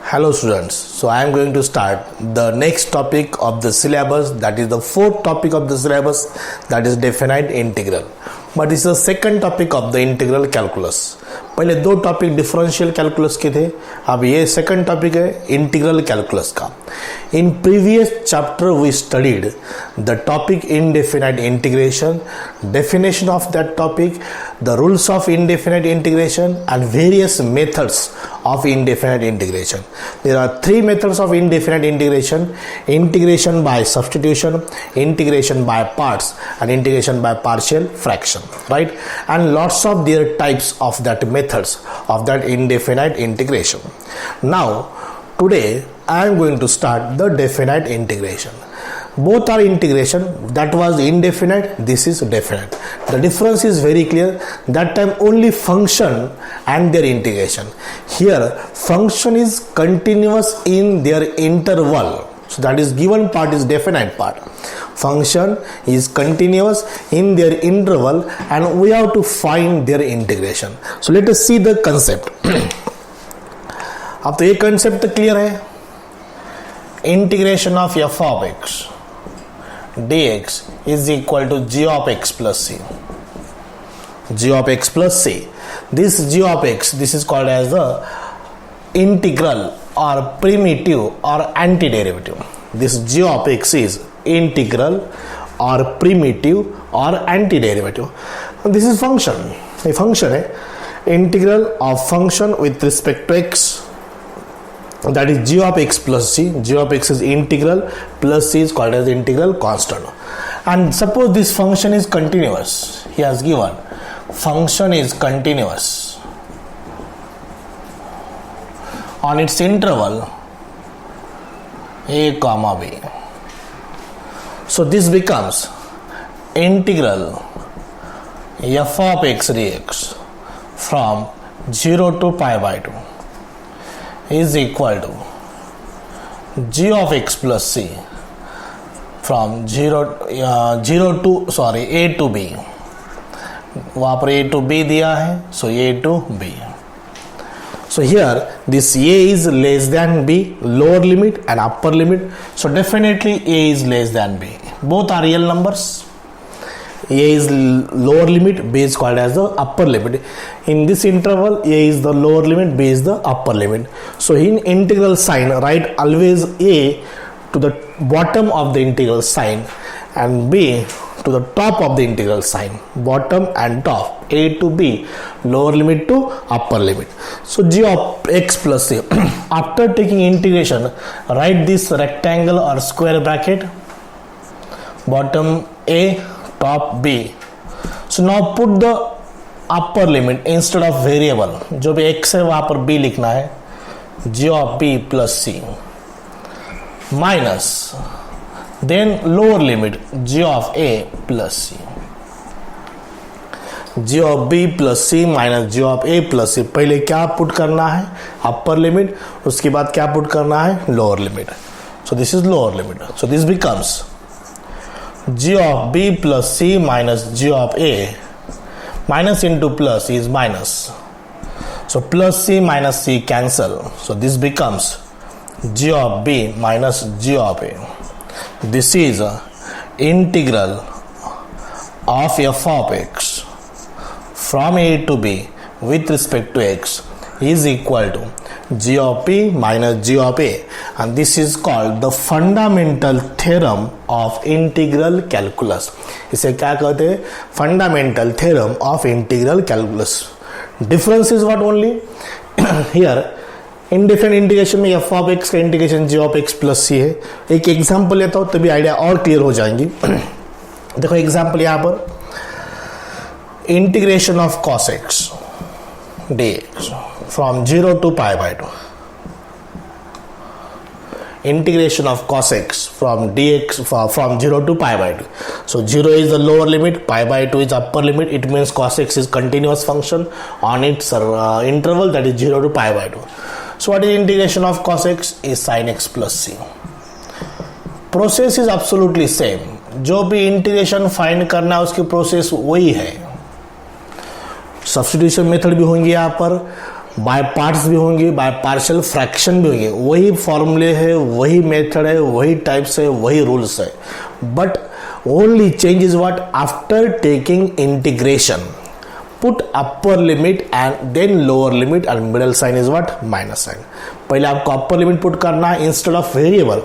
Hello students, so I am going to start the next topic of the syllabus, that is the fourth topic of the syllabus, that is definite integral. But it's the second topic of the integral calculus. पहले दो topic differential calculus के थे, अब ये second topic है integral calculus का. In previous chapter we studied the topic indefinite integration, definition of that topic, the rules of indefinite integration and various methods of indefinite integration. There are three methods of indefinite integration: integration by substitution, integration by parts, and integration by partial fraction, right? And lots of their types of that methods of that indefinite integration. Now today I am going to start the definite integration. Both are integration. That was indefinite, this is definite. The difference is very clear. That time only function and their integration. Here function is continuous in their interval, so that is given part is definite part. Function is continuous in their interval and we have to find their integration. So let us see the concept. अब तो ये concept clear है. Integration of f of x dx is equal to g of x plus c. G of x plus c. This g of x, this is called as the integral or primitive or antiderivative. This g of x is integral or primitive or antiderivative. This is function. A function है integral of function with respect to x. That is g of x plus c. G of x is integral plus c is called as integral constant. And suppose this function is continuous. He has given function is continuous on its interval a comma b. So this becomes integral f of x dx from 0 to pi by 2 is equal to g of x plus c from a to b. वहाँ पर a to b दिया है, so a to b. So here this a is less than b, lower limit and upper limit. So definitely a is less than b. Both are real numbers. A is lower limit, b is called as the upper limit. In this interval a is the lower limit, b is the upper limit. So in integral sign write always a to the bottom of the integral sign and b to the top of the integral sign. Bottom and top, a to b, lower limit to upper limit. So g of x plus c. After taking integration, write this rectangle or square bracket, bottom a, top b. So now put the upper limit instead of variable. जो भी x है वहां पर b लिखना है. g of b plus c minus then lower limit g of a plus c. g of b plus c minus g of a plus c. पहले क्या put करना है? Upper limit. उसके बाद क्या पुट करना है? Lower limit. So this is lower limit. So this becomes g of b plus c minus g of a. Minus into plus is minus. So plus c minus c cancel. So this becomes g of b minus g of a. This is integral of f of x from a to b with respect to x is equal to g of p minus g of a, and this is called the fundamental theorem of integral calculus. इसे क्या कहते हैं? Fundamental theorem of integral calculus. Difference is what only here indefinite integration में f of x का integration g of x plus c है. एक example लेता हूँ तभी आइडिया और क्लियर हो जाएंगी. देखो एग्जाम्पल यहाँ पर integration of cos x dx from 0 to pi by 2. Integration of cos x from dx from 0 to pi by 2. So 0 is the lower limit, pi by 2 is upper limit. It means cos x is continuous function on its interval, that is 0 to pi by 2. So what is integration of cos x? Is sin x plus c. Process is absolutely same. जो भी integration find करना है उसकी process वही है. Substitution method भी होंगे यहाँ पर, बाय पार्ट्स भी होंगे, बाय पार्शियल फ्रैक्शन भी होंगे, वही फॉर्मूले है, वही मेथड है, वही टाइप्स है, वही रूल्स है, but only change is what, after taking integration put upper limit and then lower limit and middle sign is what, minus sign. पहले आपको अपर लिमिट पुट करना है इंस्टेड ऑफ वेरिएबल।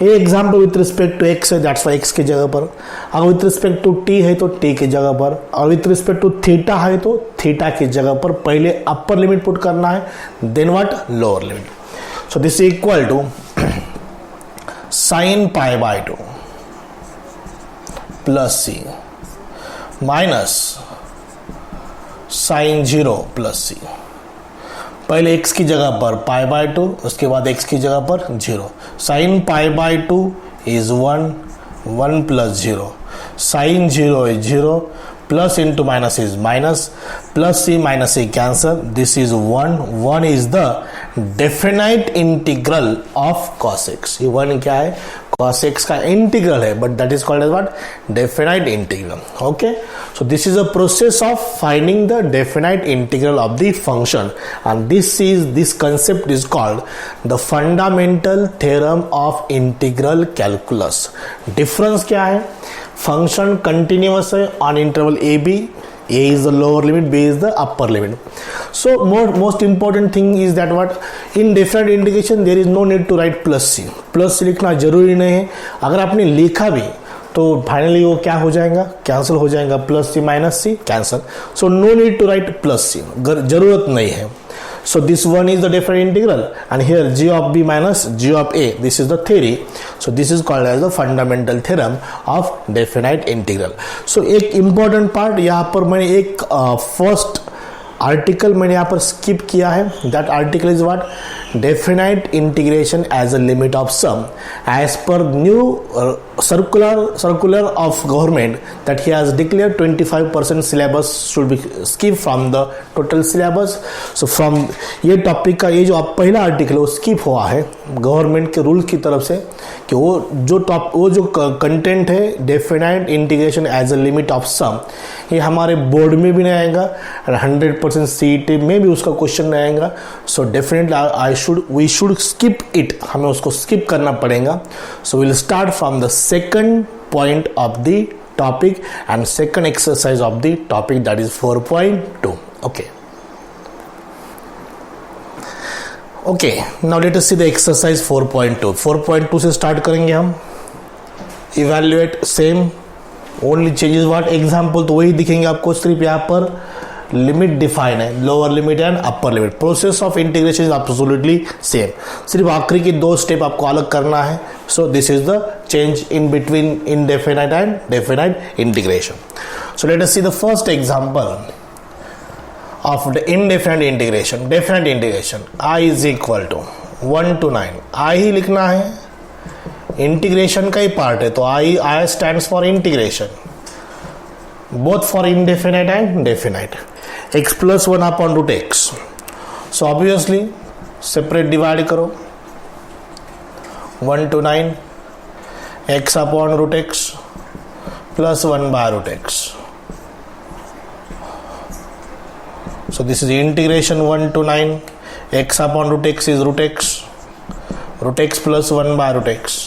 ये example with respect to x है, that's y x की जगह पर, अगर विथ रिस्पेक्ट टू टी है तो टी की जगह पर, और विथ रिस्पेक्ट टू थीटा है तो थीटा की जगह पर पहले अपर लिमिट पुट करना है, then what, lower limit. So this is equal to sine pi by 2 plus C minus sine 0 plus C. पहले x की जगह पर पाई बाय 2, उसके बाद x की जगह पर 0। Sine pi by 2 is 1 plus 0, sine 0 is 0, plus into minus is minus, plus C minus c cancel, this is 1 is the definite integral of cos x। ये 1 क्या है, cos x का integral है, but that is called as what, definite integral. Okay, so this is a process of finding the definite integral of the function, and this concept is called the fundamental theorem of integral calculus। difference क्या है, function continuous है on interval ab, a is the lower limit, b is the upper limit। so most important thing is that what, in definite integration there is no need to write plus c लिखना जरूरी नहीं है, अगर आपने लिखा भी तो finally वो क्या हो जाएगा, कैंसिल हो जाएगा, plus C minus C cancel. So no need to write plus C, जरूरत नहीं है। So this one is the definite integral and here g of b minus g of a, this is the theory. So this is called as the fundamental theorem of definite integral. सो एक important part यहाँ पर मैंने एक first article मैंने यहाँ पर skip किया है, that article is what, definite integration as a limit of sum as पर new circular of government that he has declared 25% syllabus should be skipped from the total syllabus। so from ये topic का ये जो आप पहला article है वो skip हुआ है गवर्नमेंट के रूल की तरफ से, कि वो जो कंटेंट है definite integration as a limit of sum, ये हमारे बोर्ड में भी नहीं आएगा, 100% CET में भी उसका क्वेश्चन नहीं आएगा। So definitely we should skip it, हमें उसको स्किप करना पड़ेगा। So will start from the second point of the topic and second exercise of the topic, that is 4.2। okay, now let us see the exercise 4.2। 4.2 से start करेंगे हम। evaluate same, only changes what, example तो वही दिखेंगे आपको, सिर्फ यहाँ पर लिमिट डिफाइन है, lower limit and upper limit. Process of integration is absolutely same, सिर्फ आखिरी की 2 स्टेप आपको अलग करना है। So this is the change in between indefinite and definite integration. So let us see the first example of the indefinite integration. Definite integration i is equal to 1 to 9, i ही लिखना है, integration का ही part है, तो i stands for integration both for indefinite and definite, x plus 1 upon root x। so obviously separate divide करो, 1 to 9 x upon root x plus 1 by root x। so this is integration 1 to 9, x upon root x is root x plus 1 by root x।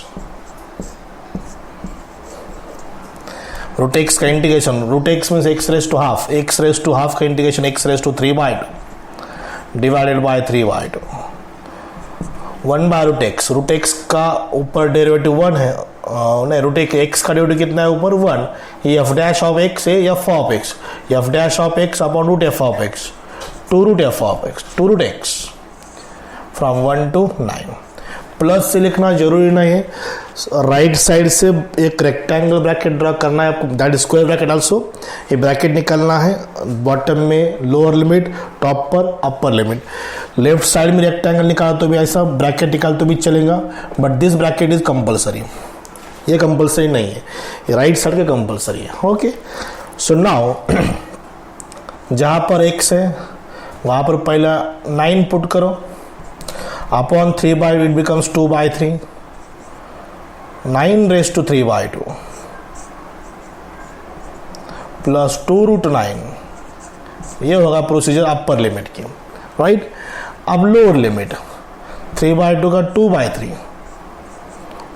Root x का integration, root x means x raise to half, x raise to half का integration x raise to 3/2 divided by 3/2, 1 by root x का ऊपर derivative 1 है, नहीं root x का derivative कितना है ऊपर 1, ये एफ डैश ऑफ एक्स है, f of x, f dash of x upon root f of x, two root x from 1 to 9। Plus से लिखना जरूरी नहीं है, राइट साइड से एक रेक्टेंगल ब्रैकेट ड्रॉ करना है आपको, दैट स्क्वायर ब्रैकेट आल्सो, ये ब्रैकेट निकालना है, बॉटम में लोअर लिमिट, टॉप पर अपर लिमिट। लेफ्ट साइड में रेक्टेंगल निकाल तो भी ऐसा ब्रैकेट निकाल तो भी चलेगा, but this bracket is compulsory, ये कंपलसरी नहीं है, ये राइट साइड का कंपलसरी है। ओके, सो नाउ जहाँ पर x है वहाँ पर पहला 9 पुट करो, upon 3/2 it becomes 2/3, 9 raised to 3/2 plus 2 root 9, ये होगा प्रोसीजर अपर लिमिट की। राइट. अब लोअर लिमिट 3/2 का 2/3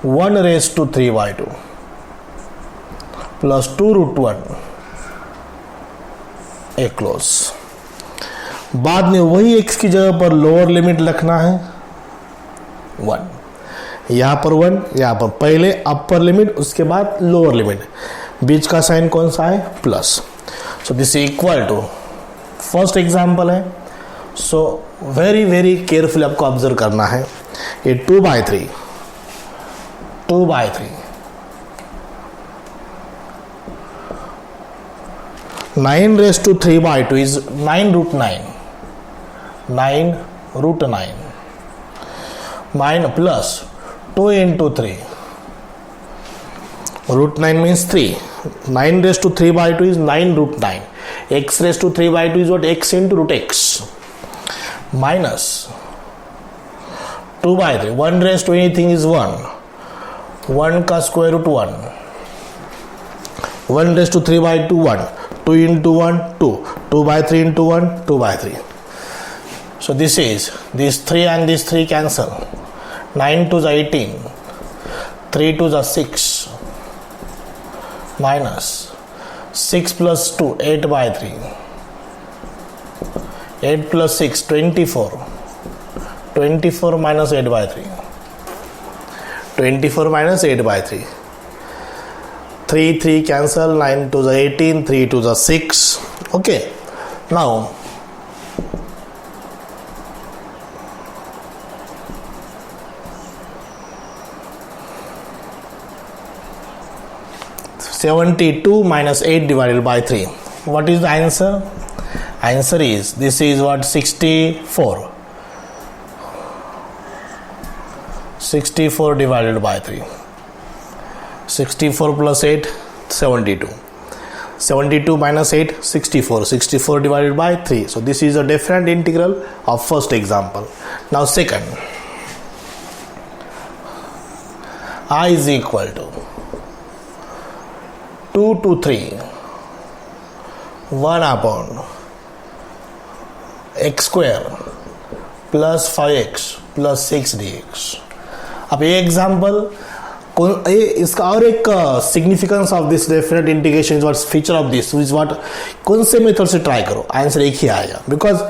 1^3/2 प्लस 2√1 ए क्लोज. बाद में वही x की जगह पर लोअर लिमिट रखना है 1, यहां पर 1, यहां पर पहले अपर लिमिट उसके बाद लोअर लिमिट, बीच का साइन कौन सा है plus. So this equal to first example है. सो वेरी वेरी केयरफुली आपको ऑब्जर्व करना है. ये 2/3 9^3/2 is 9√9 plus 2 into 3 √9 means 3. 9^3/2 is 9√9. x^3/2 is what? X into root x minus 2/3. 1 anything is 1 का square root 1. 1^3/2 1. 2 into 1 2. 2/3 into 1 2/3. So this 3 and this 3 cancel. 9 2s are 18. 3 2s are 6 minus 6 plus 2 8/3. 8 plus 6 24. 24 minus 8/3. 24 minus 8/3. 3 cancel. 9 2s are 18. 3 2s are 6. Okay. Now 72 minus 8 divided by 3. What is the answer? Answer is, this is what? 64. 64 divided by 3. 64 plus 8 72. 72 minus 8 64. 64 divided by 3. So this is a different integral of first example. Now second, I is equal to 2 to 3 1 x square plus 5x plus 6 dx. अब ये example इसका और एक significance of this definite integration is what feature of this is what, कौन से method से try करो answer एक ही आएगा, because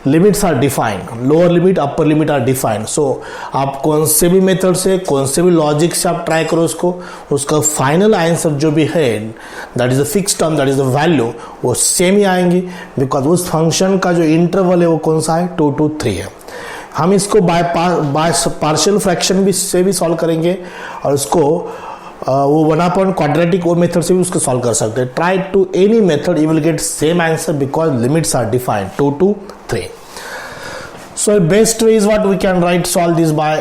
limits are defined, lower limit upper limit are defined. So आप कौन से भी मेथड से कौन से भी लॉजिक से आप ट्राई करो उसको, उसका फाइनल आंसर जो भी है that is a fix term, that is a value, वो सेम ही आएंगी, बिकॉज उस फंक्शन का जो इंटरवल है वो कौन सा है 2 to 3 है. हम इसको बाय पार्शियल फ्रैक्शन भी से भी सॉल्व करेंगे और उसको वो 1 क्वाड्रेटिक वो मेथड से भी उसको सॉल्व कर सकते हैं. Try to any method you will get same answer because limits are defined 2 to 3. So best way is what we can solve this by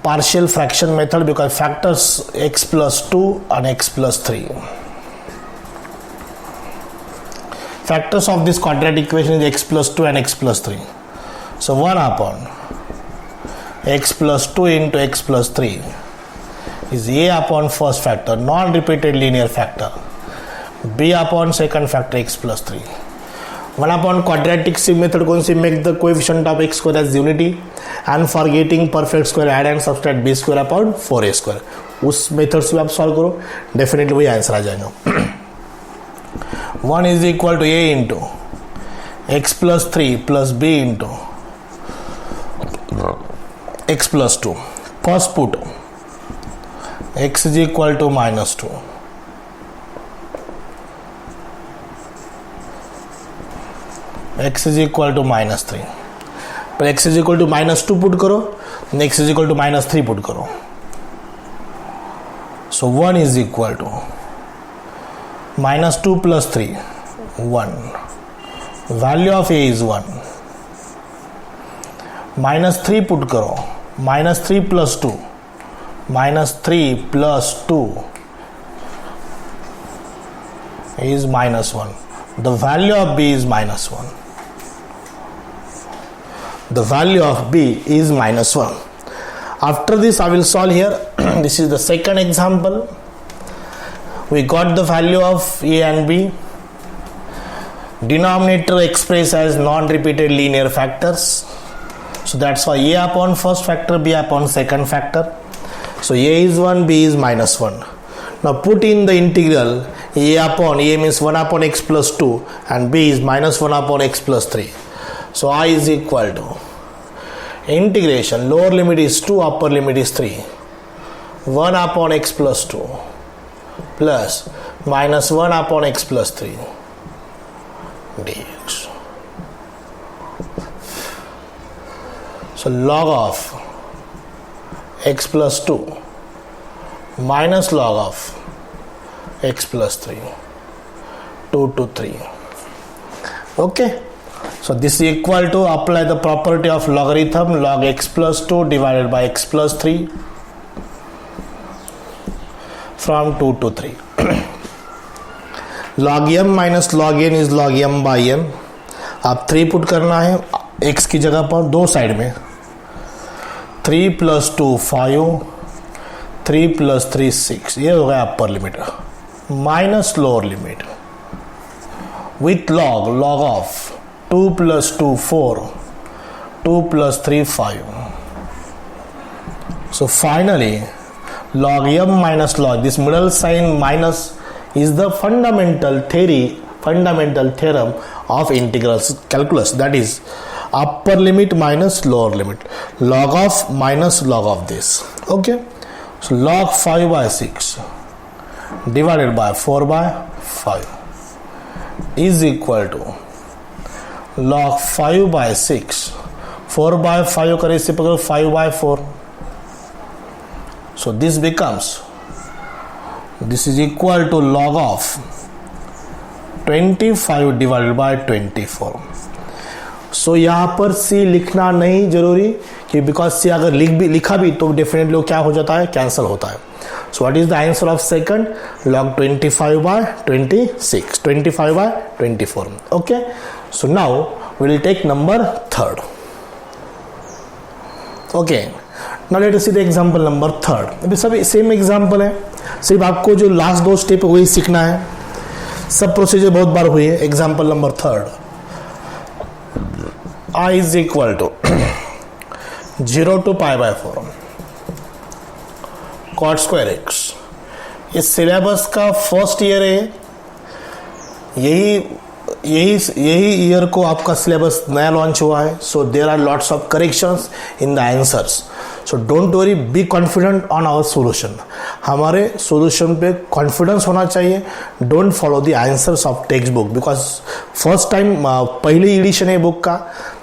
partial fraction method because factors x plus 2 and x plus 3. Factors of this quadratic equation is x plus 2 and x plus 3. So 1 x plus 2 into x plus 3 is a upon first factor, non-repeated linear factor, b upon second factor x plus 3. 1 quadratic method कौन सी, make the coefficient of x square as unity and for getting perfect square add and subtract b square upon 4a square. उस method से आप solve करो definitely वही answer आ जाएगा. 1 is equal to a into x plus 3 plus b into x plus 2. First put x is equal to minus 2. X is equal to minus 3. पर x is equal to minus 2 put करो, x is equal to minus 3 put करो. So 1 is equal to minus 2 plus 3 1. Value of a is 1. minus 3 put करो, minus 3 plus 2 minus 3 plus 2 is minus 1. The value of b is minus 1. The value of b is minus 1. After this I will solve here. This is the second example. We got the value of a and b. Denominator expressed as non-repeated linear factors. So that's why a upon first factor, b upon second factor. So a is 1, b is minus 1. Now put in the integral a means 1 upon x plus 2 and b is minus 1 upon x plus 3. So I is equal to integration, lower limit is 2, upper limit is 3. 1 upon x plus 2 plus minus 1 upon x plus 3 dx. So log of x plus 2 minus log of x plus 3, 2 to 3. Okay, so this is equal to, apply the property of logarithm, log x plus 2 divided by x plus 3 from 2 to 3. log m minus log n is log m by n. आप 3 put करना है x की जगह पर, दो side में 3 plus 2 5, 3 plus 3 6, ये हो गया अपर limit minus lower limit with log of 2 plus 2 4, 2 plus 3 5. So finally log m minus log, this middle sign minus is the fundamental theorem of integral calculus, that is upper limit minus lower limit, log of minus log of this. Okay, so log 5 by 6 divided by 4 by 5 is equal to log 5 by 6, 4 by 5 का reciprocal 5 by 4. So this is equal to log of 25 divided by 24. सो यहाँ पर c लिखना नहीं जरूरी, कि because c अगर लिखा भी तो डेफिनेटली क्या हो जाता है, कैंसिल होता है. So what is the answer of second, log 25 by 26, 25 by 24. Okay, so now we will take number third. Okay, now let us see the example number third. अभी सब सेम एग्जांपल है, सिर्फ आपको जो लास्ट दो step वही सीखना है. सब प्रोसीजर बहुत बार हुई है. Example number third, I is equal to 0 to pi by 4 cot square x. इस सिलेबस का फर्स्ट ईयर है, यही ईयर को आपका सिलेबस नया लॉन्च हुआ है. So there are lots of corrections in the answers. So don't worry, be confident on our solution. हमारे सोल्यूशन पे कॉन्फिडेंस होना चाहिए. Don't follow the answers of text book, because first time पहले edition है book का,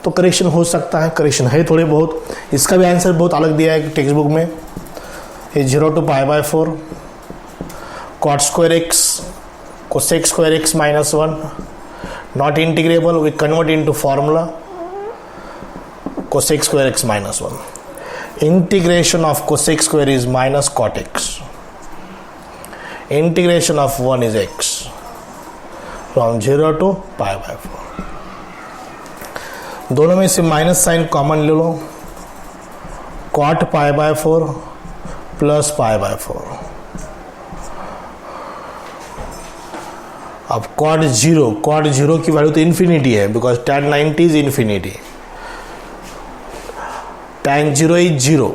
तो correction हो सकता है, करेक्शन है थोड़े बहुत. इसका भी आंसर बहुत अलग दिया है टेक्स्ट बुक में. ये 0 to pi by 4 cot square x cosec square x minus 1, not integrable, we convert into formula cosec square x minus 1. Integration of cosec square is minus cot x. Integration of 1 is x from 0 to pi by 4. दोनों में से minus sign common ले लो. cot pi by 4 plus pi by 4. अब cot 0 की value तो infinity है, because tan 90 is infinity. tan 0 is 0,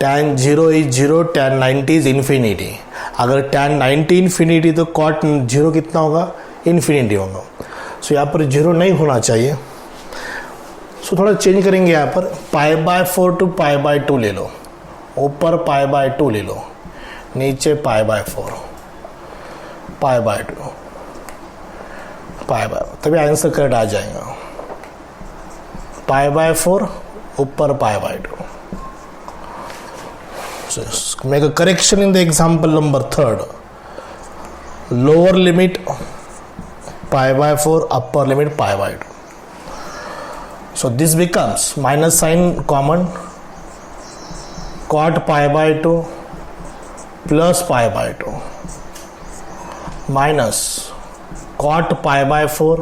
tan 0 is 0, tan 90 is infinity. अगर tan 90 infinity तो cot 0 कितना होगा, इन्फिनिटी होगा. सो यहाँ पर 0 नहीं होना चाहिए. सो थोड़ा चेंज करेंगे. यहाँ पर pi by 4 to pi by 2 ले लो, ऊपर पाई बाय 2 ले लो, नीचे पाई by 4, pi by 2, pi by, तभी आंसर करेक्ट आ जाएगा. पाई बाय 4 ऊपर पाई by 2. So make a correction in the example number third. Lower limit pi by 4, upper limit pi by 2. So this becomes minus sign common, cot pi by 2 plus pi by 2 minus cot pi by 4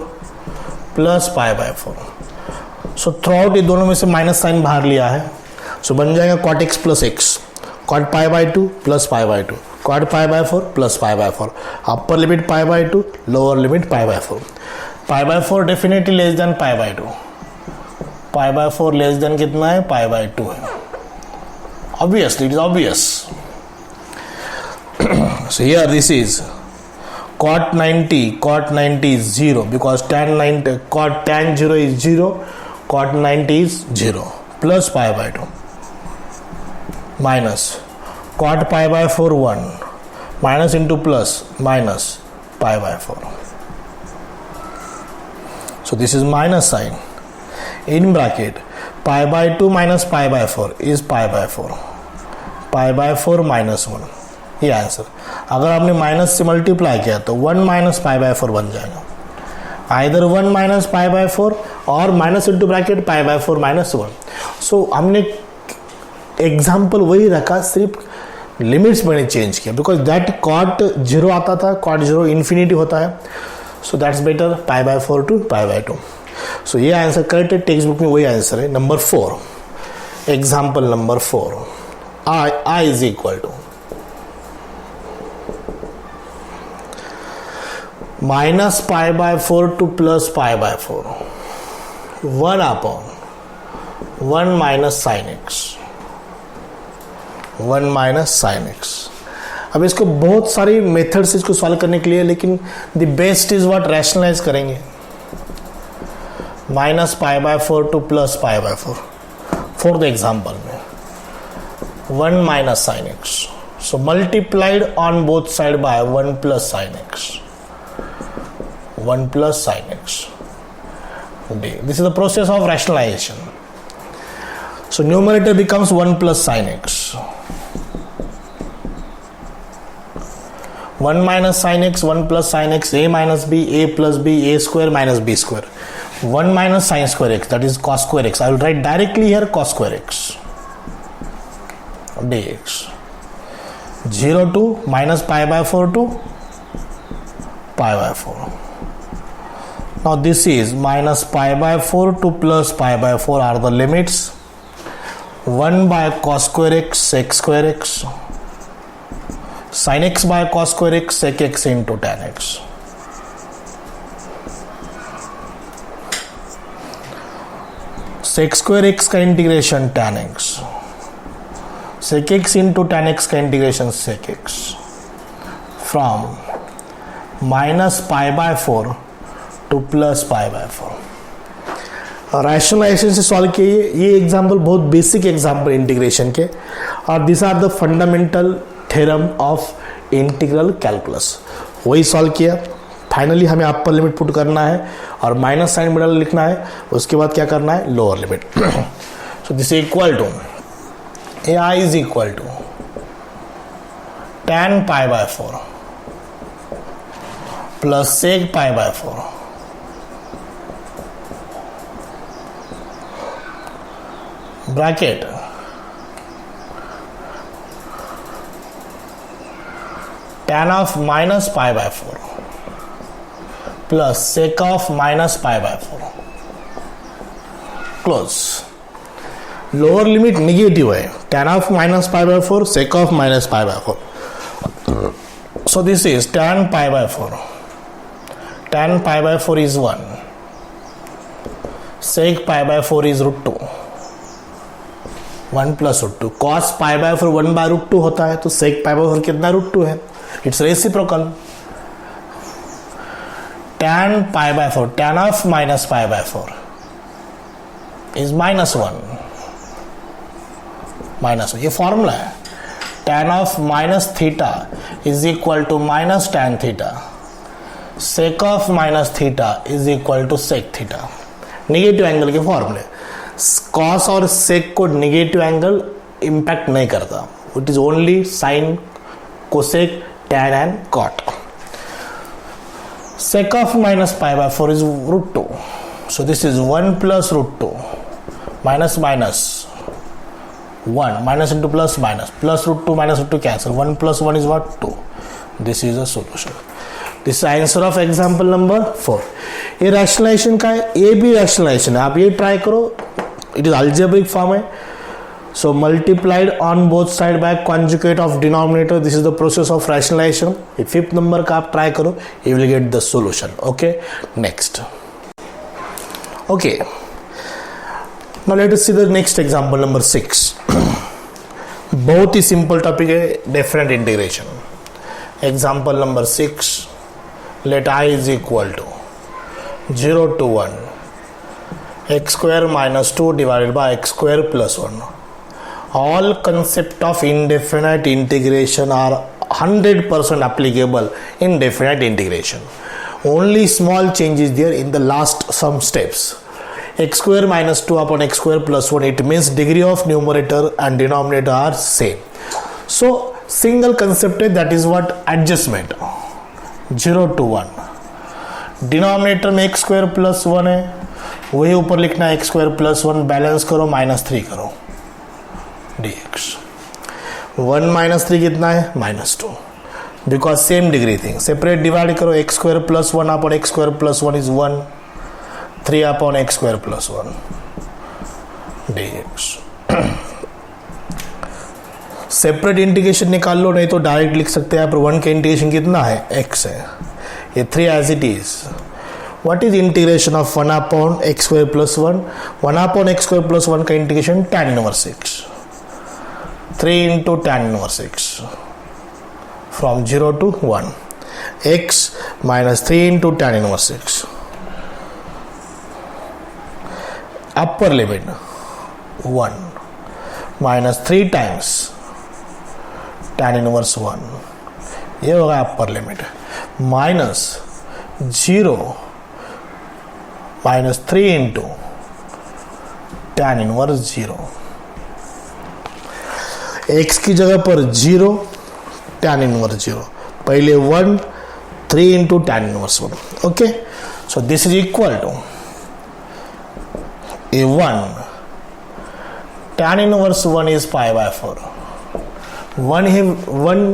plus pi by 4. So through out ये दोनों में से minus sign बाहर लिया है. सो बन जाएगा cot x plus x, cot pi by 2 plus pi by 2, cot pi by 4 plus pi by 4, upper limit pi by 2, lower limit pi by 4. Pi by 4 definitely less than pi by 2. Pi by 4 less than कितना है? Pi by 2 है. Obviously, it is obvious. So here this is cot 90. Cot 90 is 0 because tan 0 is 0. Cot 90 is 0 plus pi by 2 minus cot pi by 4 1 minus into plus minus pi by 4. So this is minus sign. In bracket pi by 2 minus pi by 4 is pi by 4. Pi by 4 minus 1. ये answer. अगर आपने minus से multiply किया तो 1 minus pi by 4 बन जाएगा. Either 1 minus pi by 4 और minus into bracket pi by 4 minus 1. सो हमने एग्जाम्पल वही रखा, सिर्फ लिमिट्स मैंने चेंज किया बिकॉज दैट कॉट 0 आता था, कॉट 0 इन्फिनिटी होता है. So that's better pi by 4 to pi by 2. So ये आंसर करेक्ट है, टेक्स्ट बुक में वही आंसर है. Number 4, example number 4, I is equal to minus pi by 4 to plus pi by 4, 1 upon 1 minus sin x, 1 minus sin x. अब इसको बहुत सारी method से इसको सॉल्व करने के लिए, लेकिन the best is what, rationalise करेंगे. Minus pi by 4 to plus pi by 4 for the example में 1 minus sine x. So multiplied on both side by 1 plus sine x, 1 plus sin x d. This is the process of rationalization. So numerator becomes 1 plus sin x, 1 minus sin x, 1 plus sin x, a minus b, a plus b, a square minus b square, 1 minus sin square x, that is cos square x. I will write directly here cos square x dx. 0 to minus pi by 4 to pi by 4. Now this is minus pi by 4 to plus pi by 4 are the limits. 1 by cos square x sec square x, sin x by cos square x sec x into tan x. Sec square x का integration tan x, sec x into tan x का integration sec x, from minus pi by 4 to plus pi by 4. Rationalisation से solve किए. ये example बहुत basic example integration के, और this are the fundamental theorem of integral calculus. वही solve किया. Finally हमें अपर लिमिट पुट करना है और माइनस साइन मिडल लिखना है. उसके बाद क्या करना है? Lower limit. So this equal to a I is equal to tan pi by 4 plus sec pi by 4 bracket tan of minus pi by 4 plus sec of minus pi by 4 close. Lower limit negative है. tan of minus pi by 4 sec of minus pi by 4. So this is tan pi by 4. tan pi by 4 is 1. sec pi by 4 is √2. 1 plus √2. cos pi by 4 1 by √2 होता है, तो sec pi by 4 कितना √2 है. It's reciprocal. tan pi by 4, tan of minus pi by 4 is -1. -1 ये formula है. tan of minus theta is equal to minus tan theta. sec of minus theta is equal to sec theta. Negative angle के फॉर्मूले. cos और sec को negative angle impact नहीं करता. It is only sine, cosec, tan and cot. sec of minus pi by 4 is √2. So this is 1 plus √2 minus minus 1 minus into plus minus √2 minus √2 cancel. 1 plus 1 is what? 2. This is a solution. This is answer of example number 4. ये rationalisation का है, ये भी rationalisation है. आप ये try करो. It is algebraic form है. So multiplied on both side by conjugate of denominator. This is the process of rationalization. If fifth number का आप try करो, you will get the solution. Okay, next. Okay, now let us see the next example number 6. बहुत ही simple topic है, definite integration. Example number 6. Let I is equal to 0 to 1 x square minus 2 divided by x square plus 1. All concept of indefinite integration are 100% applicable in definite integration. Only small change is there in the last some steps. X square minus 2 upon x square plus 1, it means degree of numerator and denominator are same. So single concept है, that is what adjustment 0 to 1. Denominator में x square plus 1 है, वही ऊपर लिखना है x square plus 1, balance करो -3 करो dx. 1 minus 3 कितना है -2, because same degree thing. Separate divide करो, x square plus 1 upon x square plus 1 is 1, 3 upon x square plus 1 dx. Separate integration निकाल लो, नहीं तो डायरेक्ट लिख सकते हैं आप. 1 का इंटीग्रेशन कितना है, x है, ये 3 as it is. What is integration of 1 upon x square plus 1? 1 upon x square plus 1 का integration tan inverse 6. 3 into tan inverse 6 from 0 to 1. X minus 3 into tan inverse 6. Upper limit 1 minus 3 times tan inverse 1. ये होगा upper limit. Minus 0 minus 3 into tan inverse 0. x की जगह पर 0, tan inverse 0. पहले 1, 3 into tan inverse 1. Okay, so this is equal to a 1. Tan inverse 1 is pi by 4. 1 है, 1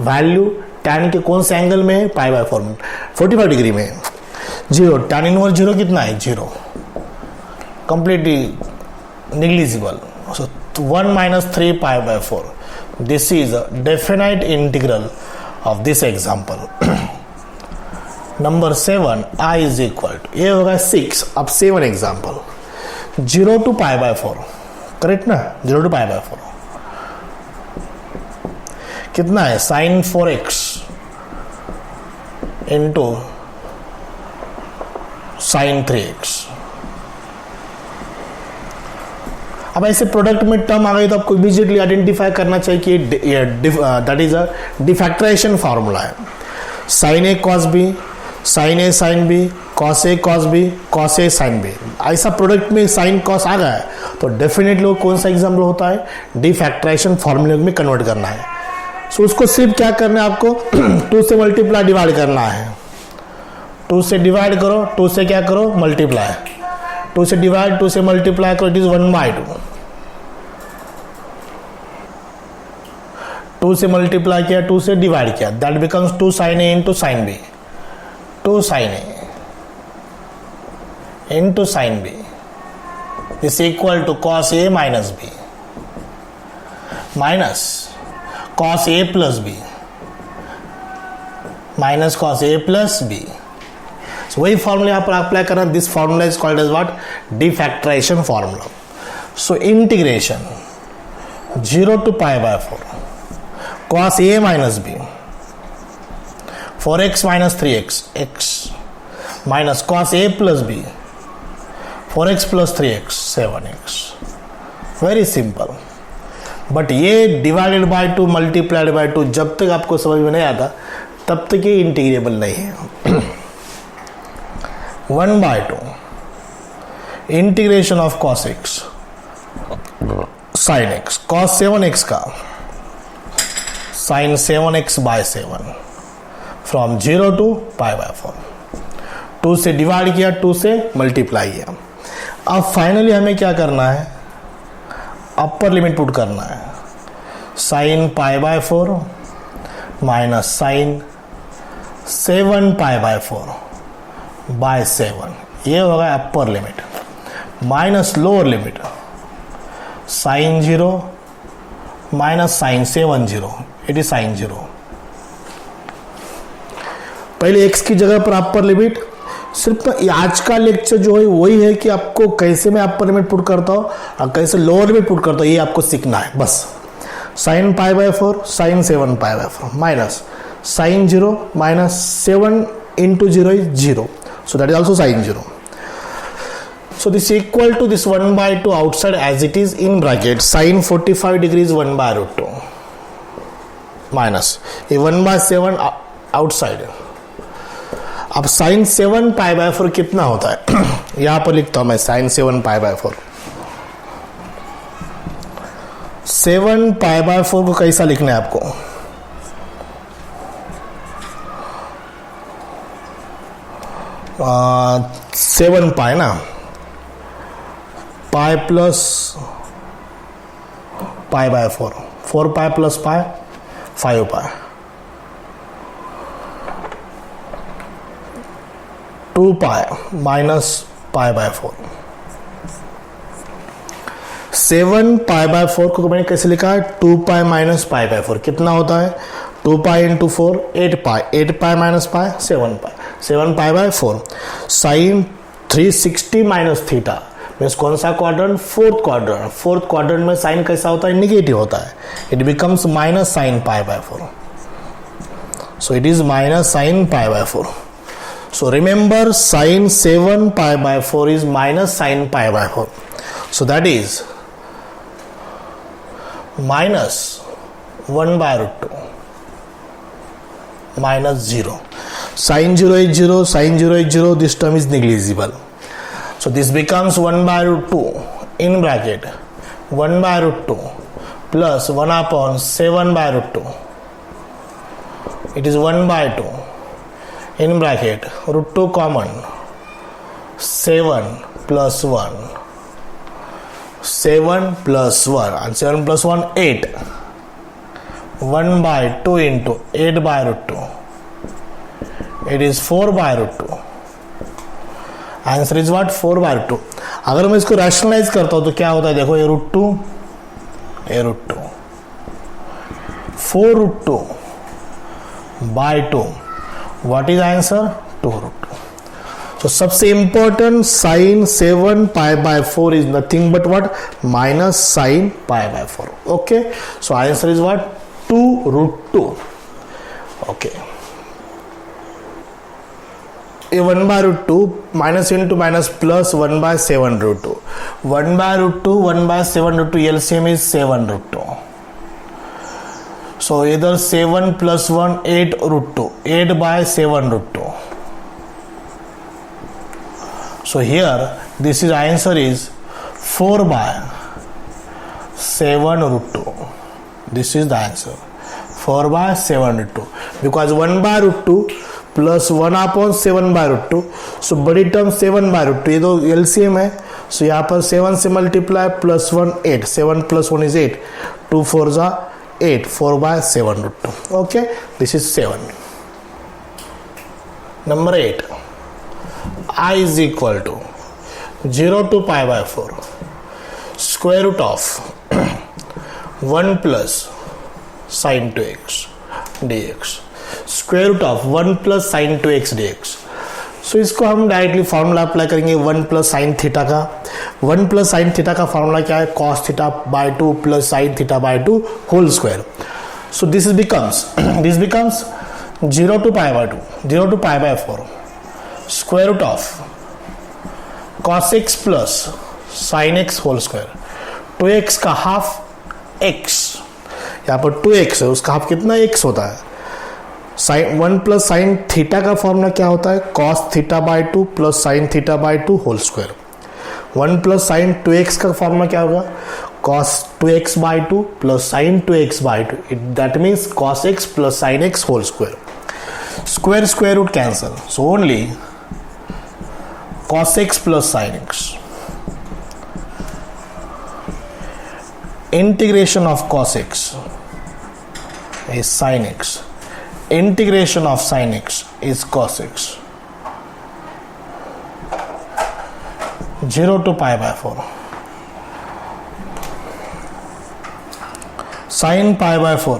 value tan के कौन से एंगल में है, पाई बाय 4 में, 45 डिग्री में. 0, tan inverse 0 कितना है, 0, completely negligible. So 1 minus 3 pi by 4. This is a definite integral of this example. Number 7, I is equal to, ये होगा 6. अब 7 example, 0 to pi by 4, correct ना, 0 to pi by 4 कितना है, sin 4x into sin 3x. अब ऐसे product में term आ गई तो आपको इमीडिएटली आइडेंटिफाई करना चाहिए कि दैट इज अ डिफैक्टराइजेशन फार्मूला है. Sign A cos B, sign A sine B, cos A cos B, cos A sine B. ऐसा प्रोडक्ट में साइन कॉस आ गया है तो डेफिनेटली कौन सा एग्जाम्पल होता है, डिफैक्टराइजेशन फार्मूले में कन्वर्ट करना है. सो उसको सिर्फ क्या करना है, आपको 2 से मल्टीप्लाई डिवाइड करना है. 2 से डिवाइड करो, 2 से क्या करो, मल्टीप्लाई. 2 से डिवाइड, 2 से मल्टीप्लाई करो, इट इज 1/2. 2 से मल्टीप्लाई किया, 2 से डिवाइड किया, that becomes 2 sin a into sin b. 2 sin a into sin b is equal to cos a minus b minus cos a plus b minus cos a plus b. So वही formula यहाँ पर apply करना. This formula is called as what, defactorisation formula. So integration 0 to pi by 4 cos a minus b 4x minus 3x x minus cos a plus b 4x plus 3x 7x. Very simple. But ये divided by 2 multiplied by 2 जब तक आपको समझ में नहीं आता तब तक ये इंटीग्रेबल नहीं है. 1/2 integration of cos x sin x, cos 7x का sin 7x by 7 from 0 to pi by 4. 2 से डिवाइड किया, 2 से मल्टीप्लाई किया. अब फाइनली हमें क्या करना है, अपर लिमिट पुट करना है. sin pi by 4 minus sin 7 pi by 4 by 7, ये होगा upper limit, minus lower limit sine 0 minus sine 7 0, it is sine 0. पहले x की जगह पर अपर लिमिट, सिर्फ आज का लेक्चर जो है वही है कि आपको कैसे मैं अपर लिमिट पुट करता हूँ और कैसे लोअर लिमिट पुट करता हूँ, ये आपको सीखना है बस. Sine pi by 4 sine 7 pi by 4 minus sine 0 minus 7 into 0 is 0, so that is also sin 0. So this is equal to this 1 by 2 outside as it is in bracket sin 45 degrees 1 by root 2 minus ये 1 by 7 outside. अब sin 7 pi by 4 कितना होता है यहां पर लिखता हूं मैं sin 7 pi by 4. 7 pi by 4 को कैसा लिखना है आपको, सेवन पाई ना, pi plus pi by 4, 4 pi plus pi 5 pi, 2 pi minus pi by 4. 7 pi by 4 को मैंने कैसे लिखा है, 2 पाई माइनस पाई बाय 4 कितना होता है, 2 pi into 4 8 pi, 8 pi minus pi 7 pi, 7 pi by 4. Sine 360 minus theta means कौन सा quadrant, fourth quadrant. Fourth quadrant में साइन कैसा होता है, निगेटिव होता है, it becomes minus sine pi by 4. So it is minus sine pi by 4. So remember sine 7 pi by 4 is minus sine pi by 4. So that is minus 1 by root 2 minus 0. Sin 0 is 0, sin 0 is 0, this term is negligible. So this becomes 1 by root 2 in bracket 1 by root 2 plus 1 upon 7 by root 2. It is 1 by 2 in bracket root 2 common 7 plus 1, 7 plus 1 and 7 plus 1 8. 1 by 2 into 8 by root 2, it is 4 by root 2. Answer is what, 4 by root 2. अगर मैं इसको rationalise करता हूं तो क्या होता है, देखो ये रूट 2, ये root 2, 4 root 2 by 2, what is answer, 2 root 2. तो सबसे important sine 7 pi by 4 is nothing but what, minus sine pi by 4. Okay, so answer is what, 2 root 2. Okay. ये 1 by root 2 minus into minus plus 1 by 7 root 2. 1 by root 2, 1 by 7 root 2, LCM is 7 root 2. So either 7 plus 1, 8 root 2. 8 by 7 root 2. So here this is answer is 4 by 7 root 2. This is the answer, 4 by 7 root 2, because 1 by root 2 plus 1 upon 7 by root 2. So बड़ी term 7 by root 2, ये तो LCM है. So यहाँ पर 7 से multiply plus 1 8, 7 plus 1 is 8, 2 4 जा 8, 4 by 7 root 2. Okay, this is 7. Number 8, I is equal to 0 to pi by 4 square root of 1 plus sin 2x dx, square root of 1 plus sin 2x dx. सो इसको हम directly formula apply करेंगे 1 plus sine theta का. 1 plus sine theta का formula क्या है, cos theta by 2 plus sine theta by 2 whole square. So this becomes 0 to pi by 2, 0 to pi by 4 square root of cos x plus sin x whole square. 2x का half x, यहाँ पर 2x है, उसका half कितना x होता है. Sine 1 plus sine theta का formula क्या होता है, cos theta by 2 plus sine theta by 2 whole square. 1 plus sine 2x का फॉर्मूला क्या होगा, cos 2x by 2 plus sin 2x by 2. That means cos x plus sin x whole square. Square root cancel. So only cos x plus sin x. Integration of cos x is sin x. Integration of sin x is cos x. 0 to pi by 4. Sine pi by 4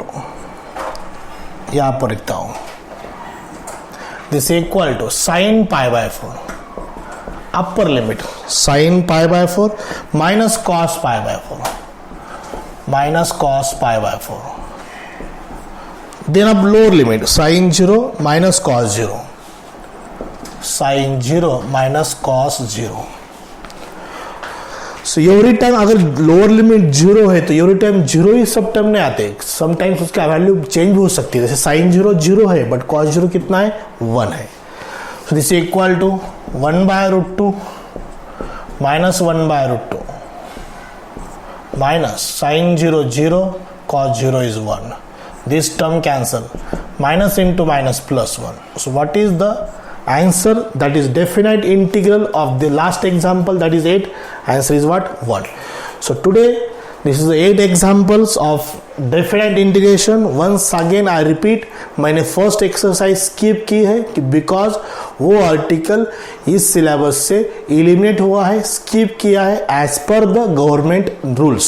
यहां पर लिखता हूं, this equal to sine pi by 4 upper limit sine pi by 4 minus cos pi by 4 minus cos pi by 4, then अब lower limit sine 0 minus cos 0, sine 0 minus cos 0. So every time अगर lower limit 0 है तो every time 0 ही सब time नहीं आते, sometimes उसका value change हो सकती है. जैसे साइन 0 0 है बट कॉस 0 कितना है 1 है. So this equal to 1 by root 2 minus 1 by root 2 minus sine 0 0 cos 0 is 1. This term cancel, minus into minus plus 1. So what is the answer? That is definite integral of the last example, that is 8. Answer is what? 1. So today this is 8 examples of definite integration. Once again I repeat, मैंने first exercise skip की है कि because वो article इस syllabus से eliminate हुआ है, skip किया है as per the government rules.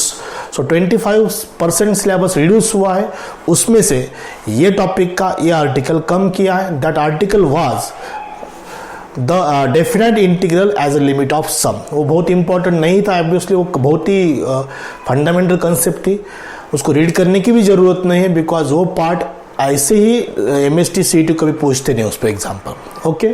So 25% syllabus reduce हुआ है, उसमें से ये टॉपिक का ये आर्टिकल कम किया है. That article was the definite integral as a limit of sum. वो बहुत इंपॉर्टेंट नहीं था, ऑब्वियसली वो बहुत ही फंडामेंटल कंसेप्ट थी, उसको रीड करने की भी जरूरत नहीं है बिकॉज वो पार्ट ऐसे ही MST CET कभी पूछते नहीं उस पर example. Okay,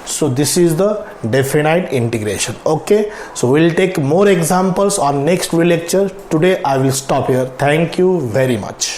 so this is the definite integration. Okay, so we'll take more examples on next lecture. Today I will stop here. Thank you very much.